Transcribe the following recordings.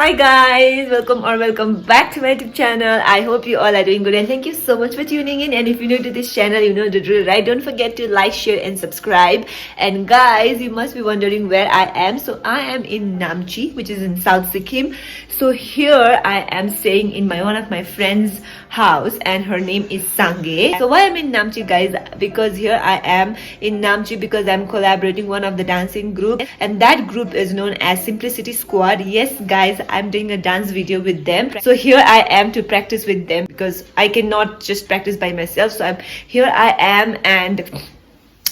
Hi guys, welcome back to my YouTube channel. I hope you all are doing good and thank you so much for tuning in. And if you're new to this channel, you know the drill, right? Don't forget to like, share and subscribe. And guys, you must be wondering where I am. So I am in Namchi, which is in South Sikkim. So here I am staying in one of my friend's house and her name is Sange. So why I'm in Namchi guys? Because here I am in Namchi because I'm collaborating one of the dancing group and that group is known as Simplicity Squad. Yes guys, I'm doing a dance video with them. So here I am to practice with them because I cannot just practice by myself. So here I am and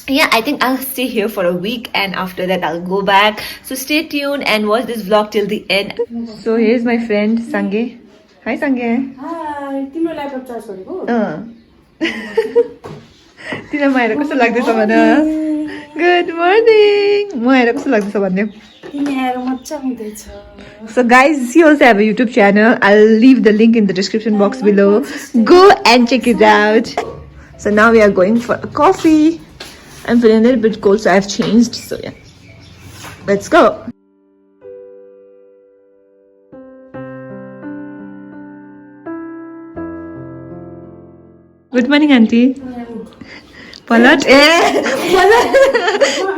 yeah, I think I'll stay here for a week and after that I'll go back. So stay tuned and watch this vlog till the end. So here's my friend Sange. Hi Sange. Hi, तिम्रो laptop charge गरेको? तिमीलाई आएर कस्तो लाग्दैछ भन. Good morning. म आएर कस्तो लाग्दैछ भन्दियो. तिमी आएर मज्जा हुँदैछ. So guys, she also have a YouTube channel. I'll leave the link in the description box below. Go and check it out. So now we are going for a coffee. I'm feeling a little bit cold, so I've changed. So yeah, let's go. Good morning, auntie. Palat. Palat.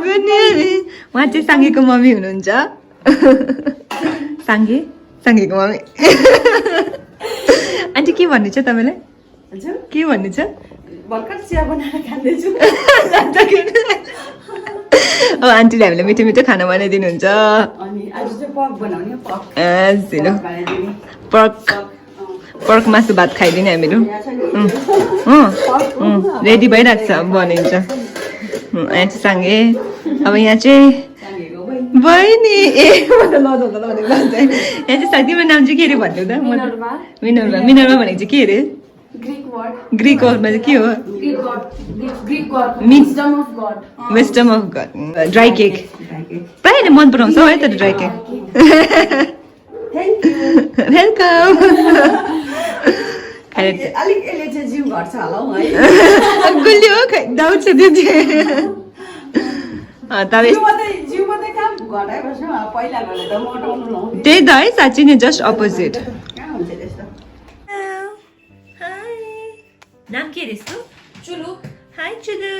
Good morning. उहाँ चाहिँ साङ्गेको mummy हुनुहुन्छ. साङ्गेको mummy. Aunty के भन्नु छ तपाईलाई? हजुर के भन्नु छ? भर्खर चिया बनाएर खाँदैछु. ओ आन्टीले हामीलाई मिठो मिठो खाना बनाइदिनुहुन्छ. अनि आज चाहिँ पर्क बनाउने पर्क मासु भात खाइदिने हामीहरू. रेडी भइरहेको छ बनिन्छ. यहाँ चाहिँ साङ्गे. अब यहाँ चाहिँ बहिनी ए यहाँ चाहिँ साथीमा नाम चाहिँ के अरे भन्नु त? मिनर्वा भनेको चाहिँ के अरे? ग्रीक वर्डमा चाहिँ के हो? Wisdom of God. Dry cake प्रायःले मन पराउँछ है त ड्राई केक. वेलकम. अलिक यसले चाहिँ जिउ घट्छ होला हौ है. गुलियो डाउट छ त्यो चाहिँ. जिउ मात्रै काम घटाएपछि पहिला गरे त मोटाउनु लाउँथ्यो. त्यही त है साँच्चै नै जस्ट अपोजिट. कहाँ हुन्छ त्यस्तो? नाम के रे यसको? चुलु. High चुलु.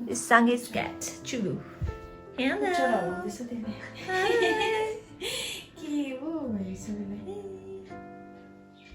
This Sange's cat, Chulu. Hello.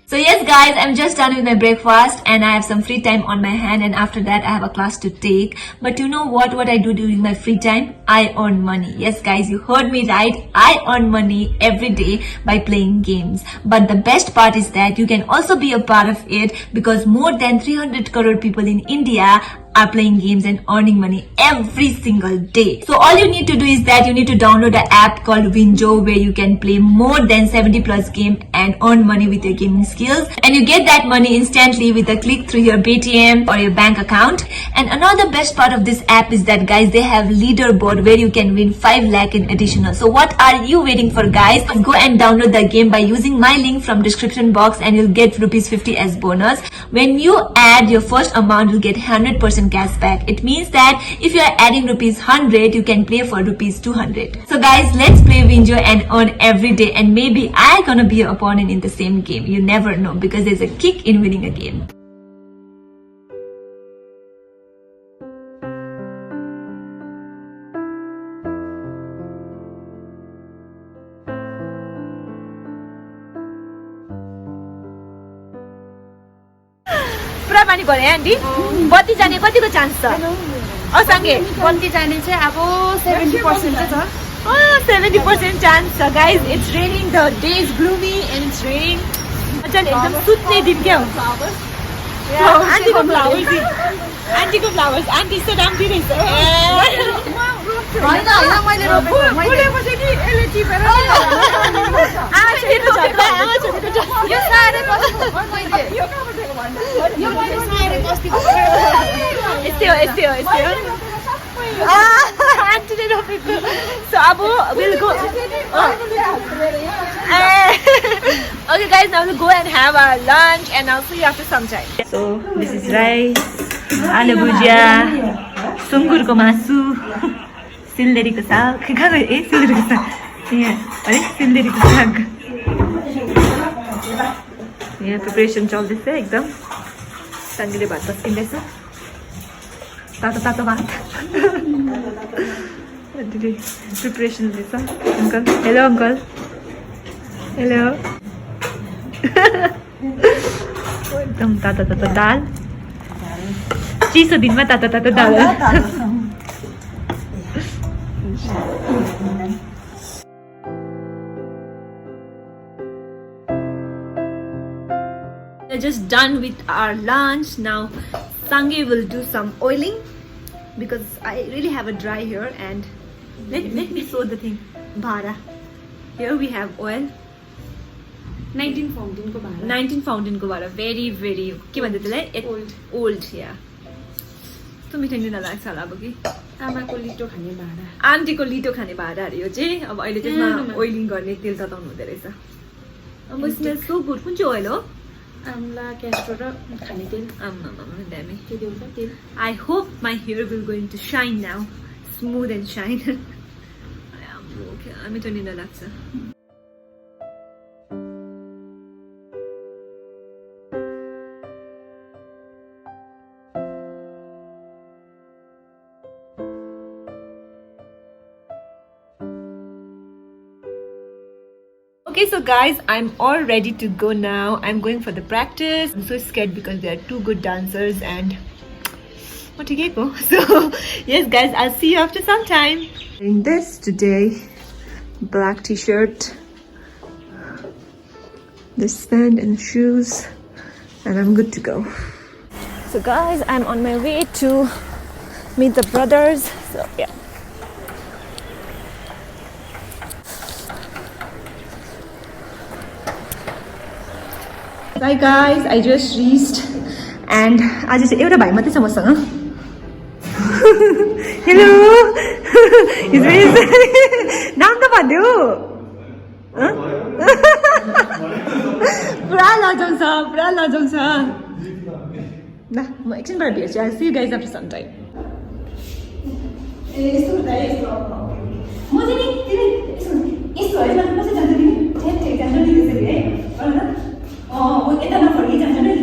So yes guys, I'm just done with my breakfast and I have some free time on my hand and after that I have a class to take. But you know what I do during my free time? I earn money. Yes guys, you heard me right. I earn money every day by playing games. But the best part is that you can also be a part of it because more than 300 crore people in India are playing games and earning money every single day. So all you need to do is that you need to download an app called Winjo where you can play more than 70 plus games and earn money with your gaming skills. And you get that money instantly with a click through your Paytm or your bank account. And another best part of this app is that guys, they have leaderboard where you can win 5 lakh in additional. So what are you waiting for guys? Go and download the game by using my link from description box and you'll get rupees 50 as bonus. When you add your first amount, you'll get 100% cash back. It means that if you are adding rupees 100, you can play for rupees 200. So guys, let's play Winjo and earn every day and maybe I'm gonna be your opponent in the same game. You never know because there's a kick in winning a game. पुरा पानी पर्यो aunty. बत्ती जाने कतिको chance छ? असँगै बत्ती जाने चाहिँ अब 70% छ. 70% चान्स छ guys. It's raining. The day is gloomy and it's raining. मजाले एकदम सुत्ने दिन क्या हो. आन्टीको फ्लावर्स आन्टी यस्तो राम्रो रहेछ. होइन मैले रोपेको फुलेपछि कि यसले टिपेर यो सारे मैले यो कहाँ बसेको भन्नु यो मैले सारे कस्तिको यस्तै हो. आन्टीले रोपेको. सो अब will go. Okay guys, now we'll go and have our lunch and I'll see you after some time. So this is rice, aloo bhujia, sungurko masu, सिल्लेरीको साग. कहाँ गयो? ए सिल्लेरीको साग. यहाँ अरे सिल्लेरीको साग. यहाँ प्रिपरेसन चल्दैछ एकदम साङ्गीले भात पस्किँदैछ तातो तातो भात दिदी प्रिपरेसन हुँदैछ अङ्कल हेलो अङ्कल हेलो एकदम तातो तातो दाल चिसो दिनमा तातो तातो दाल We're just done with our lunch. Now Sange will do some oiling because I really have a dry hair and let me show the thing. Bhara. Here we have oil. 19 fountain ko bhara. 19 fountain ko bhara. Very के भन्छ त्यसलाई old yeah. कस्तो मिठो नि लाग्छ होला अब कि आमाको लिटो खाने भाँडा आन्टीको लिटो खाने भाँडाहरू यो चाहिँ अब अहिले त्यसमा ओइलिङ गर्ने तेल तताउनु हुँदै रहेछ अब स्मेल सो गुड कुन चाहिँ ओइल हो आम्ला क्यास्टर र खाने तेल दामी के देउता तेल I hope my hair will going to shine now smooth and shine मिठो नि लाग्छ Okay, so guys, I'm all ready to go now. I'm going for the practice. I'm so scared because they are two good dancers and what to go. So yes guys, I'll see you after some time. In this today, black t-shirt, this band and shoes, and I'm good to go. So guys, I'm on my way to meet the brothers. So yeah. Hi guys, I just reached and आज चाहिँ एउटा भाइ मात्रै छ मसँग hello नाम त भनिदेऊ पुरा लजाउँछ ल म एकछिनबाट भेट्छु I'll see you guys after some time म चाहिँ नि यस्तो है मलाई कसरी जान्छ नि ठेक जान्छ नि त्यसरी है यता नफर्की जान्छ नि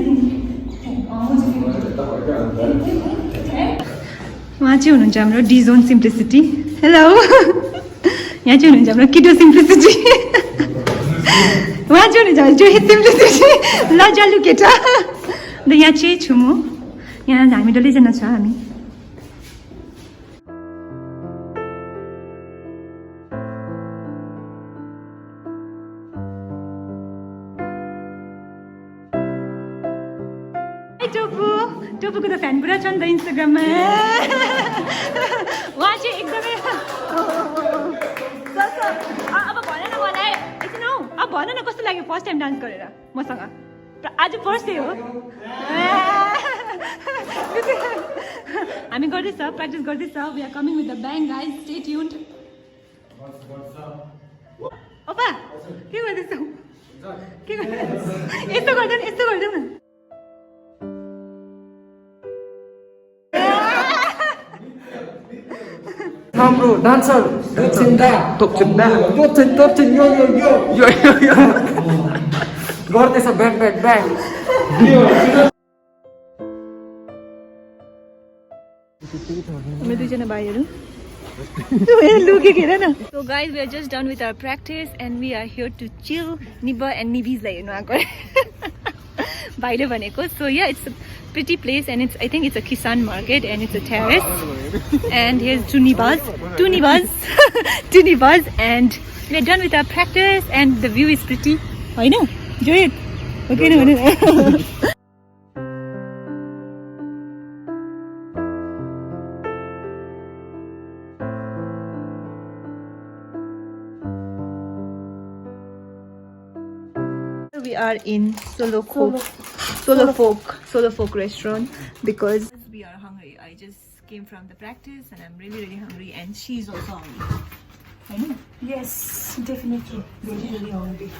उहाँ चाहिँ हुनुहुन्छ हाम्रो डिजोन सिम्प्लिसिटी हेलो यहाँ चाहिँ हुनुहुन्छ हाम्रो किडो सिम्प्लिसिटी उहाँ चाहिँ हुनुहुन्छ जो सिम्प्लिसिटी लजालु केटा अन्त यहाँ चाहिँ छु म यहाँ हामी डल्लैजना छ हामी टोपूको त फ्यान पुरा छ नि त इन्स्टाग्राममा उहाँ चाहिँ एकदमै अब भन न मलाई एकछिन हौ अब भन न कस्तो लाग्यो फर्स्ट टाइम डान्स गरेर मसँग आज फर्स्ट डे हो हामी गर्दैछ प्र्याक्टिस गर्दैछ we are coming with the bang guys stay tuned ओपा के गर्दैछौ के यस्तो गर्दैन न हाम्रो डान्सर तोप्छिन्दा यो गर्दैछ ब्याङ हाम्रो दुईजना भाइहरू लुकेको हेर न So guys, we are just done with our practice and we are here to chill. Niba and Nibisलाई हेर्नु आएको भाइले भनेको So yeah, it's a pretty place and I think it's a Kisan market and it's a terrace and here's two Nibas and we are done with our practice and the view is pretty. I know, enjoy it. Okay, no. We are in Solo Folk restaurant because we are hungry. I just came from the practice and I'm really hungry and she's also hungry. I know. Yes, definitely. Really hungry.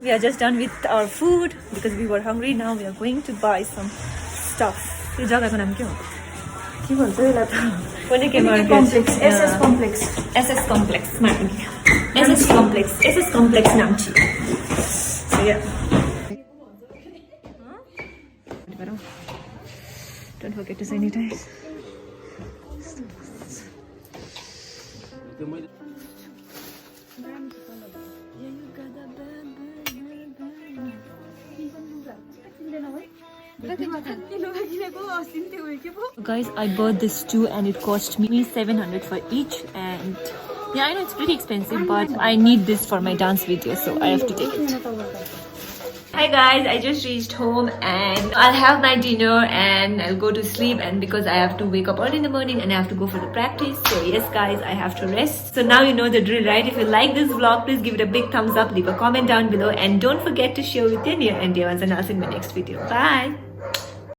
We are just done with our food because we were hungry. Now we are going to buy some stuff. यो जग्गाको नाम के हो? के भन्छ यसलाई Poneke Market. Complex. Yeah. SS Complex. SS Complex. Market. SS Complex. SS Complex Namchi. So yeah. Don't forget to sanitize. Guys, I bought this too and it cost me 700 for each, and yeah, I know it's pretty expensive, but I need this for my dance video, so I have to take it. Hi guys, I just reached home and I'll have my dinner and I'll go to sleep, and because I have to wake up early in the morning and I have to go for the practice, so yes guys, I have to rest. So now you know the drill, right? If you like this vlog, please give it a big thumbs up, leave a comment down below, and don't forget to share with your near and dear ones, and I'll see you in my next video. Bye!